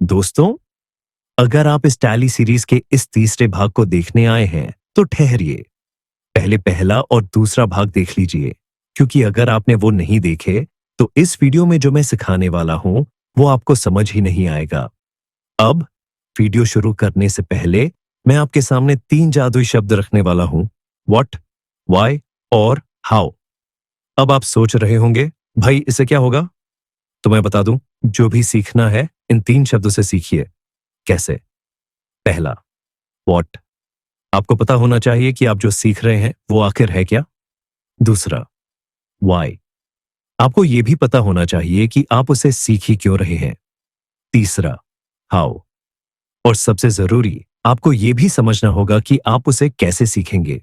दोस्तों, अगर आप इस टैली सीरीज के इस तीसरे भाग को देखने आए हैं तो ठहरिए, पहले पहला और दूसरा भाग देख लीजिए, क्योंकि अगर आपने वो नहीं देखे तो इस वीडियो में जो मैं सिखाने वाला हूं वो आपको समझ ही नहीं आएगा। अब वीडियो शुरू करने से पहले मैं आपके सामने 3 जादुई शब्द रखने वाला हूं, व्हाट, व्हाई और हाउ। अब आप सोच रहे होंगे, भाई इससे क्या होगा? तो मैं बता दूं, जो भी सीखना है इन 3 शब्दों से सीखिए। कैसे? पहला, व्हाट, आपको पता होना चाहिए कि आप जो सीख रहे हैं वो आखिर है क्या। दूसरा, व्हाई, आपको यह भी पता होना चाहिए कि आप उसे सीख ही क्यों रहे हैं। तीसरा, हाउ, और सबसे जरूरी, आपको यह भी समझना होगा कि आप उसे कैसे सीखेंगे।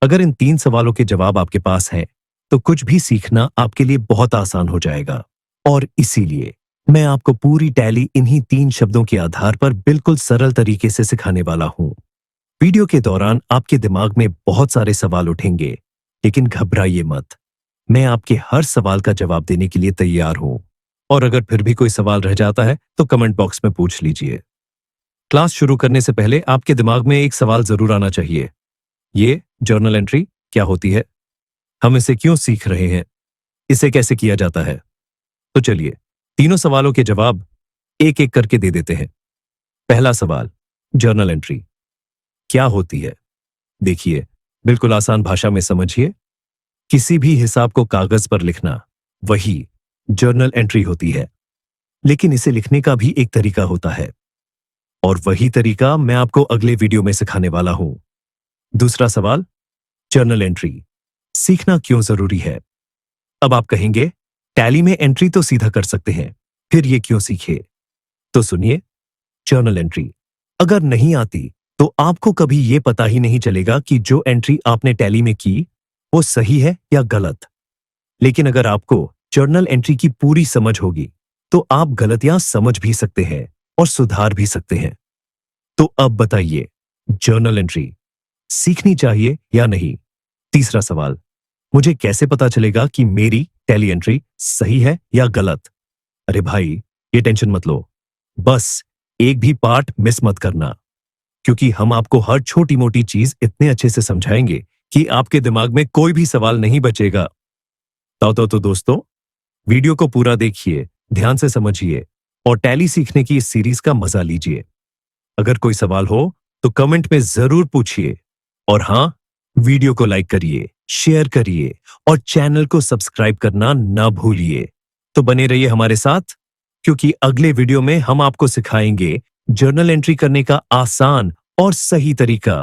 अगर इन 3 सवालों के जवाब आपके पास हैं तो कुछ भी सीखना आपके लिए बहुत आसान हो जाएगा। और इसीलिए मैं आपको पूरी टैली इन्हीं 3 शब्दों के आधार पर बिल्कुल सरल तरीके से सिखाने वाला हूं। वीडियो के दौरान आपके दिमाग में बहुत सारे सवाल उठेंगे, लेकिन घबराइए मत, मैं आपके हर सवाल का जवाब देने के लिए तैयार हूं। और अगर फिर भी कोई सवाल रह जाता है तो कमेंट बॉक्स में पूछ लीजिए। क्लास शुरू करने से पहले आपके दिमाग में एक सवाल जरूर आना चाहिए, ये जर्नल एंट्री क्या होती है? हम इसे क्यों सीख रहे हैं? इसे कैसे किया जाता है? तो चलिए तीनों सवालों के जवाब एक एक करके दे देते हैं। पहला सवाल, जर्नल एंट्री क्या होती है? देखिए, बिल्कुल आसान भाषा में समझिए, किसी भी हिसाब को कागज पर लिखना, वही जर्नल एंट्री होती है। लेकिन इसे लिखने का भी एक तरीका होता है, और वही तरीका मैं आपको अगले वीडियो में सिखाने वाला हूं। दूसरा सवाल, जर्नल एंट्री सीखना क्यों जरूरी है? अब आप कहेंगे, टैली में एंट्री तो सीधा कर सकते हैं, फिर ये क्यों सीखे? तो सुनिए, जर्नल एंट्री अगर नहीं आती तो आपको कभी यह पता ही नहीं चलेगा कि जो एंट्री आपने टैली में की वो सही है या गलत। लेकिन अगर आपको जर्नल एंट्री की पूरी समझ होगी तो आप गलतियां समझ भी सकते हैं और सुधार भी सकते हैं। तो अब बताइए, जर्नल एंट्री सीखनी चाहिए या नहीं? तीसरा सवाल, मुझे कैसे पता चलेगा कि मेरी टैली एंट्री सही है या गलत? अरे भाई, ये टेंशन मत लो, बस एक भी पार्ट मिस मत करना, क्योंकि हम आपको हर छोटी मोटी चीज इतने अच्छे से समझाएंगे कि आपके दिमाग में कोई भी सवाल नहीं बचेगा। तो दोस्तों, वीडियो को पूरा देखिए, ध्यान से समझिए और टैली सीखने की इस सीरीज का मजा लीजिए। अगर कोई सवाल हो तो कमेंट में जरूर पूछिए, और हां, वीडियो को लाइक करिए, शेयर करिए और चैनल को सब्सक्राइब करना ना भूलिए। तो बने रहिए हमारे साथ, क्योंकि अगले वीडियो में हम आपको सिखाएंगे जर्नल एंट्री करने का आसान और सही तरीका।